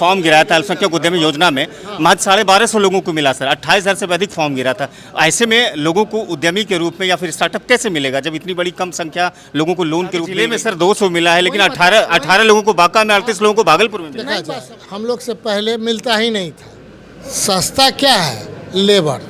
Form गिराया था अल्पसंख्यक उद्यमी योजना में, महज 1250 लोगों को मिला सर। 28,000 से अधिक फॉर्म गिरा था। ऐसे में लोगों को उद्यमी के रूप में या फिर स्टार्टअप कैसे मिलेगा जब इतनी बड़ी कम संख्या लोगों को लोन के रूप में सर 200 मिला है, लेकिन 18 लोगों को बांका में, 38 लोगों को भागलपुर में मिला। हम लोग से पहले मिलता ही नहीं था। सस्ता क्या है? लेबर।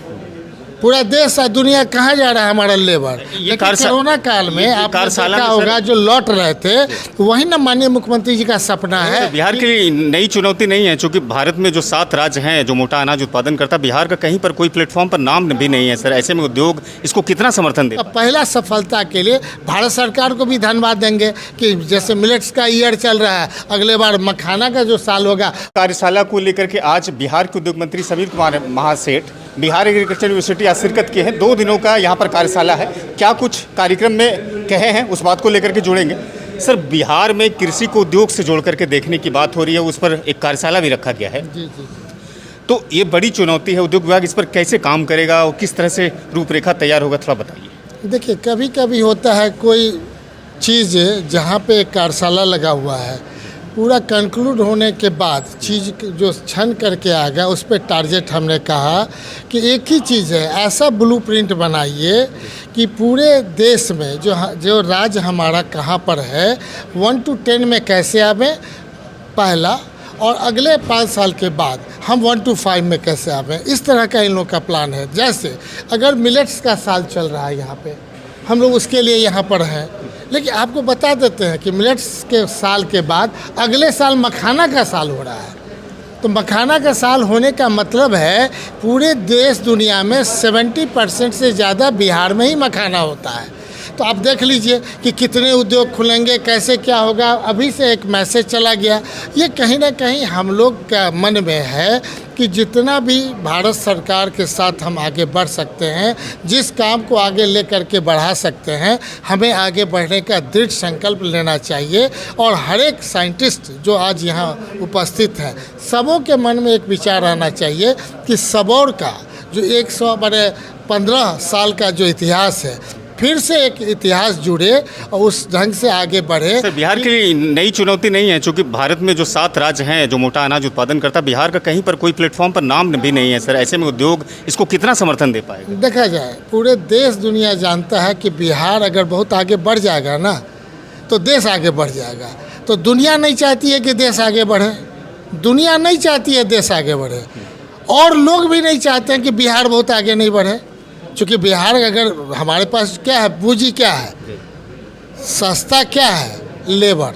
पूरा देश और दुनिया कहाँ जा रहा है हमारा लेबर। ये कोरोना काल में आपने देखा होगा जो लौट रहे थे, वही ना माननीय मुख्यमंत्री जी का सपना है। बिहार की नई चुनौती नहीं है, क्योंकि भारत में जो 7 राज्य हैं जो मोटा अनाज उत्पादन करता, बिहार का कहीं पर कोई प्लेटफॉर्म पर नाम भी नहीं है सर। ऐसे में उद्योग इसको कितना समर्थन दे? पहला सफलता के लिए भारत सरकार को भी धन्यवाद देंगे कि जैसे मिलेट्स का ईयर चल रहा है, अगले बार मखाना का जो साल होगा। कार्यशाला को लेकर के आज बिहार के उद्योग मंत्री समीर कुमार महासेठ बिहार एग्रीकल्चर यूनिवर्सिटी आज शिरकत किए हैं। 2 दिनों का यहाँ पर कार्यशाला है। क्या कुछ कार्यक्रम में कहे हैं उस बात को लेकर के जुड़ेंगे सर। बिहार में कृषि को उद्योग से जोड़ करके देखने की बात हो रही है, उस पर एक कार्यशाला भी रखा गया है। जी जी। तो ये बड़ी चुनौती है, उद्योग विभाग इस पर कैसे काम करेगा और किस तरह से रूपरेखा तैयार होगा, थोड़ा बताइए। देखिए, कभी कभी होता है कोई चीज़ जहाँ पे एक कार्यशाला लगा हुआ है, पूरा कंक्लूड होने के बाद चीज़ जो छन करके आ गया, उस पर टारगेट हमने कहा कि एक ही चीज़ है, ऐसा ब्लूप्रिंट बनाइए कि पूरे देश में जो राज्य हमारा कहाँ पर है 1 to 10 में कैसे आवें पहला, और अगले 5 साल के बाद हम 1 to 5 में कैसे आवें। इस तरह का इन लोग का प्लान है। जैसे अगर मिलेट्स का साल चल रहा है यहाँ पे, हम लोग उसके लिए यहाँ पर हैं, लेकिन आपको बता देते हैं कि मिलेट्स के साल के बाद अगले साल मखाना का साल हो रहा है। तो मखाना का साल होने का मतलब है पूरे देश दुनिया में 70% से ज़्यादा बिहार में ही मखाना होता है। तो आप देख लीजिए कि कितने उद्योग खुलेंगे, कैसे क्या होगा। अभी से एक मैसेज चला गया, ये कहीं ना कहीं हम लोग का मन में है कि जितना भी भारत सरकार के साथ हम आगे बढ़ सकते हैं, जिस काम को आगे लेकर के बढ़ा सकते हैं, हमें आगे बढ़ने का दृढ़ संकल्प लेना चाहिए। और हर एक साइंटिस्ट जो आज यहाँ उपस्थित हैं, सबों के मन में एक विचार आना चाहिए कि सबौर का जो 115 साल का जो इतिहास है, फिर से एक इतिहास जुड़े और उस ढंग से आगे बढ़े। सर, बिहार की नई चुनौती नहीं है, क्योंकि भारत में जो 7 राज्य हैं जो मोटा अनाज उत्पादन करता, बिहार का कहीं पर कोई प्लेटफॉर्म पर नाम भी नहीं है सर। ऐसे में उद्योग इसको कितना समर्थन दे पाएगा? देखा जाए, पूरे देश दुनिया जानता है कि बिहार अगर बहुत आगे बढ़ जाएगा ना, तो देश आगे बढ़ जाएगा। तो दुनिया नहीं चाहती है कि देश आगे बढ़े, दुनिया नहीं चाहती है देश आगे बढ़े, और लोग भी नहीं चाहते हैं कि बिहार बहुत आगे नहीं बढ़े। क्योंकि बिहार अगर हमारे पास क्या है, पूंजी क्या है, सस्ता क्या है? लेबर।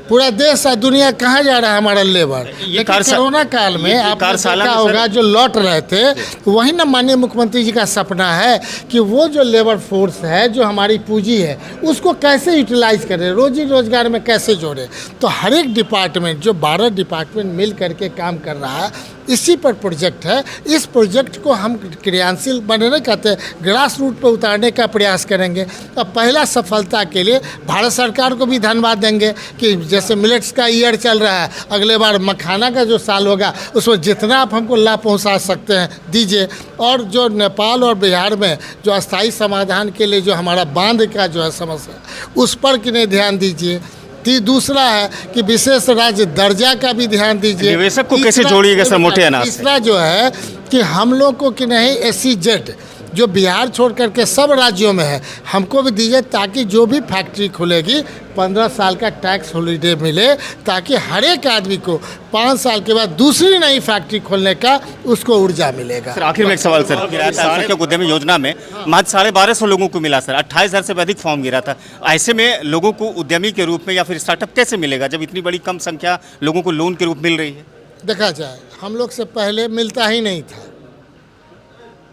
पूरा देश और दुनिया कहाँ जा रहा है हमारा लेबर। लेकिन कोरोना काल में आपने देखा होगा जो लौट रहे थे, वही ना माननीय मुख्यमंत्री जी का सपना है कि वो जो लेबर फोर्स है, जो हमारी पूंजी है, उसको कैसे यूटिलाइज करें, रोजी रोजगार में कैसे जोड़े। तो हर एक डिपार्टमेंट, जो 12 डिपार्टमेंट मिल करके काम कर रहा है, इसी पर प्रोजेक्ट है। इस प्रोजेक्ट को हम क्रियाशील बनने कहते, ग्रास रूट पर उतारने का प्रयास करेंगे। अब पहला सफलता के लिए भारत सरकार को भी धन्यवाद देंगे कि जैसे मिलेट्स का ईयर चल रहा है, अगले बार मखाना का जो साल होगा, उसमें जितना आप हमको लाभ पहुंचा सकते हैं दीजिए। और जो नेपाल और बिहार में जो अस्थायी समाधान के लिए जो हमारा बांध का जो है समस्या, उस पर किन्हें ध्यान दीजिए। दूसरा है कि विशेष राज्य दर्जा का भी ध्यान दीजिए। निवेशक को कैसे जोड़िएगा सर मोटे अनाज से? तीसरा जो है कि हम लोग को कि नहीं SEZ जो बिहार छोड़ करके सब राज्यों में है, हमको भी दीजिए, ताकि जो भी फैक्ट्री खुलेगी 15 साल का टैक्स हॉलिडे मिले, ताकि हर एक आदमी को 5 साल के बाद दूसरी नई फैक्ट्री खोलने का उसको ऊर्जा मिलेगा। सर, आखिर में एक सवाल सर, अल्पसंख्यक उद्यमी योजना में महज 1250 लोगों को मिला सर। 28,000 से अधिक फॉर्म गिरा था। ऐसे में लोगों को उद्यमी के रूप में या फिर स्टार्टअप कैसे मिलेगा जब इतनी बड़ी कम संख्या लोगों को लोन के रूप मिल रही है? देखा जाए, हम लोग से पहले मिलता ही नहीं था,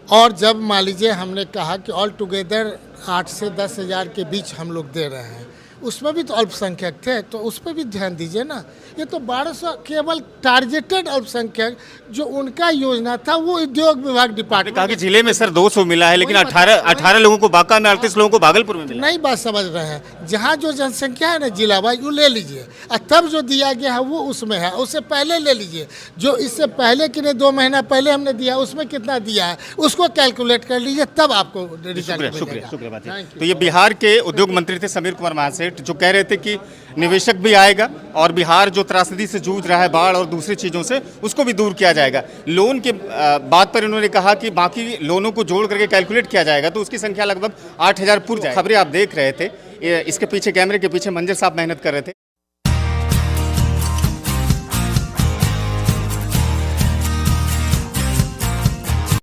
और जब मान लीजिए हमने कहा कि ऑल टुगेदर 8 से 10 हज़ार के बीच हम लोग दे रहे हैं, उसमें भी तो अल्पसंख्यक थे, तो उस पर भी ध्यान दीजिए ना। ये तो 1200 केवल टारगेटेड अल्पसंख्यक जो उनका योजना था, वो उद्योग विभाग डिपार्टमेंट कहा कि जिले में सर 200 मिला है, लेकिन 18 लोगों को बांका में, 38 लोगों को भागलपुर में मिला। नहीं बात समझ रहे हैं। जहाँ जो जनसंख्या है ना जिला वाइज, वो ले लीजिए, और तब जो दिया गया है वो उसमें है। उससे पहले ले लीजिए, जो इससे पहले कि नहीं 2 महीना पहले हमने दिया, उसमें कितना दिया है उसको कैलकुलेट कर लीजिए, तब आपको रिजल्ट मिलेगा। शुक्रिया। तो ये बिहार के उद्योग मंत्री थे समीर कुमार महासेठ। सेठ, जो कह रहे थे कि निवेशक भी आएगा और बिहार जो त्रासदी से जूझ रहा है बाढ़ और दूसरी चीज़ों से, उसको भी दूर किया जाएगा। लोन के बात पर इन्होंने कहा कि बाकी लोनों को जोड़ करके कैलकुलेट किया जाएगा तो उसकी संख्या लगभग 8,000 पूर्व जाएगी। खबरें आप देख रहे थे, इसके पीछे कैमरे के पीछे मंजर साहब मेहनत कर रहे थे।